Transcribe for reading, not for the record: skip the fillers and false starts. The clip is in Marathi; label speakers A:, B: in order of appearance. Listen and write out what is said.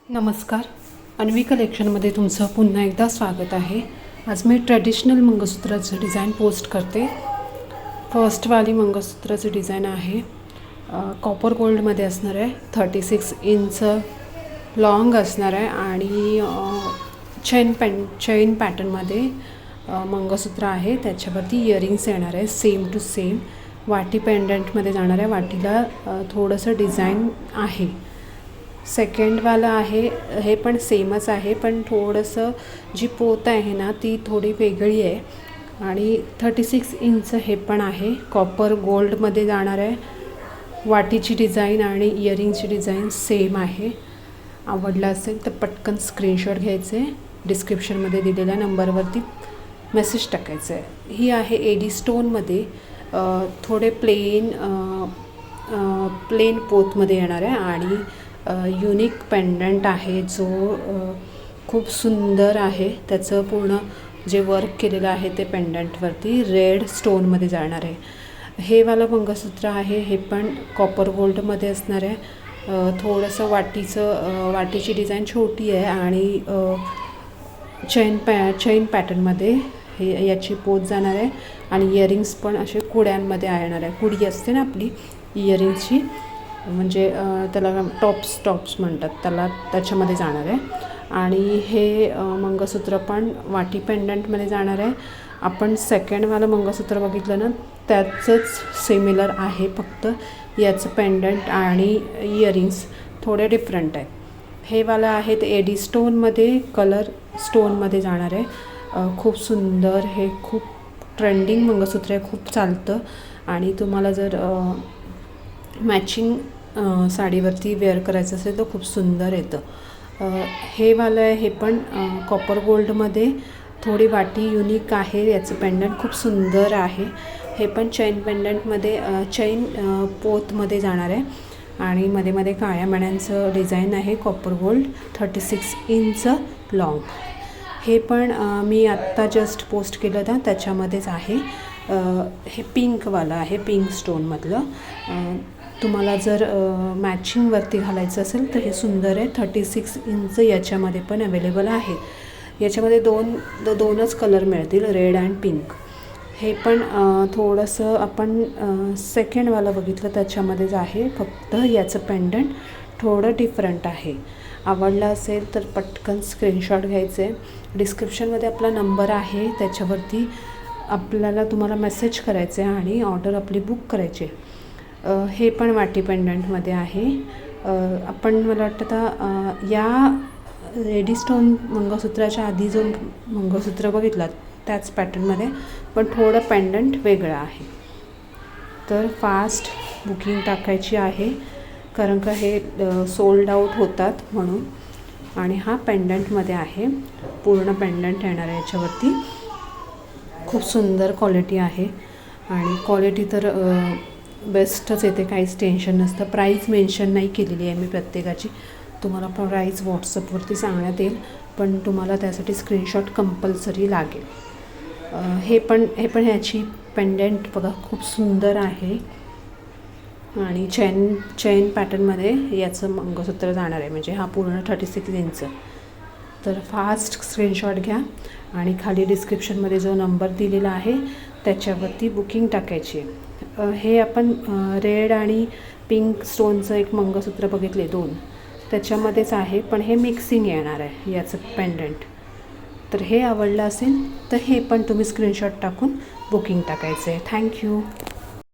A: नमस्कार, अन्वी कलेक्शनमध्ये तुमचं पुन्हा एकदा स्वागत आहे. आज मी ट्रेडिशनल मंगळसूत्राचं डिझाईन पोस्ट करते. फर्स्टवाली मंगळसूत्राचं डिझाईन आहे, कॉपर गोल्डमध्ये असणार आहे. 36 इंच लॉंग असणार आहे आणि चेन पॅटर्नमध्ये मंगळसूत्र आहे. त्याच्यावरती इयरिंग्स येणार आहे, सेम टू सेम. वाटी पेंडंटमध्ये जाणार आहे. वाटीला थोडंसं डिझाईन आहे. सेकंडवाला आहे, हे पण सेमच आहे, पण थोडंसं जी पोत आहे ना ती थोडी वेगळी आहे. आणि 36 इंच हे पण आहे, कॉपर गोल्डमध्ये जाणार आहे. वाटीची डिझाईन आणि इयरिंगची डिझाईन सेम आहे. आवडला असेल तर पटकन स्क्रीनशॉट घ्यायचे, डिस्क्रिप्शनमध्ये दिलेल्या नंबरवरती मेसेज टाकायचं आहे. ही आहे एडी स्टोनमध्ये, थोडे प्लेन पोतमध्ये येणार आहे आणि युनिक पेंडंट आहे जो खूप सुंदर आहे. त्याचं पूर्ण जे वर्क केलेलं आहे ते पेंडंटवरती रेड स्टोनमध्ये जाणार आहे. हे वालं मंगळसूत्र आहे, हे पण कॉपर गोल्डमध्ये असणार आहे. थोडंसं वाटीची डिझाईन छोटी आहे आणि चेन पॅटर्नमध्ये हे याची पोत जाणार आहे. आणि इयरिंग्स पण असे कुड्यांमध्ये येणार आहे. कुडी असते ना आपली इयरिंग्सची, म्हणजे त्याला टॉप्स म्हणतात त्याला, त्याच्यामध्ये जाणार आहे. आणि हे मंगळसूत्र पण वाटी पेंडंटमध्ये जाणार आहे. आपण सेकंडवालं मंगळसूत्र बघितलं ना, त्याचंच सिमिलर आहे, फक्त याचं पेंडंट आणि इयरिंग्स थोडे डिफरंट आहेत. हे वाला आहे ते एडी स्टोनमध्ये, कलर स्टोनमध्ये जाणार आहे. खूप सुंदर, हे खूप ट्रेंडिंग मंगळसूत्र आहे, खूप चालतं. आणि तुम्हाला जर मॅचिंग साडीवरती वेअर करायचं असेल तर खूप सुंदर येतं. हे वालं आहे, हे पण कॉपर गोल्डमध्ये, थोडी वाटी युनिक आहे. याचं पेंडंट खूप सुंदर आहे. हे पण चेन पेंडंटमध्ये, चेन पोतमध्ये जाणार आहे. आणि मध्ये मध्ये काळ्या मण्यांचं डिझाईन आहे. Copper gold, 36 inch long. हे पण मी आत्ता जस्ट पोस्ट केलं होतं त्याच्यामध्येच आहे. हे पिंकवालं आहे, पिंक स्टोनमधलं. तुम्हाला जर मॅचिंगवरती घालायचं असेल तर हे सुंदर आहे. 36 इंच याच्यामध्ये पण अवेलेबल आहे. याच्यामध्ये दोनच कलर मिळतील, रेड अँड पिंक. हे पण थोडंसं आपण सेकंडवाला बघितलं त्याच्यामध्येच आहे, फक्त याचं पेंडंट थोडं डिफरंट आहे. आवडला असेल तर पटकन स्क्रीनशॉट घ्यायचे. डिस्क्रिप्शनमध्ये आपला नंबर आहे, त्याच्यावरती तुम्हाला मेसेज करायचे आणि ऑर्डर आपली बुक करायची. हे पण वाटी पेंडंटमध्ये आहे. मला वाटतं आता या एडी स्टोन मंगळसूत्राच्या आधी जो मंगळसूत्र बघितला त्याच पॅटर्नमध्ये, पण थोडं पेंडंट वेगळं आहे. तर फास्ट बुकिंग टाकायची आहे, कारण का हे सोल्ड आउट होतात म्हणून. आणि हा पेंडंटमध्ये आहे, पूर्ण पेंडंट येणार आहे याच्यावरती. खूप सुंदर क्वालिटी आहे आणि क्वालिटी तर बेस्टच येते, काहीच टेन्शन नसतं. प्राईस मेन्शन नाही केलेली आहे मी प्रत्येकाची, तुम्हाला प्राईस व्हॉट्सअपवरती सांगण्यात येईल, पण तुम्हाला त्यासाठी स्क्रीनशॉट कंपल्सरी लागेल. हे पण ह्याची पेंडंट बघा, खूप सुंदर आहे. आणि चेन पॅटर्नमध्ये याचं मंगळसूत्र जाणार आहे, म्हणजे हा पूर्ण 36 इंच. तर फास्ट स्क्रीनशॉट घ्या आणि खाली डिस्क्रिप्शनमध्ये जो नंबर दिलेला आहे त्याच्यावरती बुकिंग टाकायची. हे आपण रेड आणि पिंक स्टोनचं एक मंगळसूत्र बघितले, 2 त्याच्यामध्येच आहे, पण हे मिक्सिंग येणार आहे याचं पेंडंट. तर हे आवडलं असेल तर हे पण तुम्ही स्क्रीनशॉट टाकून बुकिंग टाकायचं आहे. थँक्यू.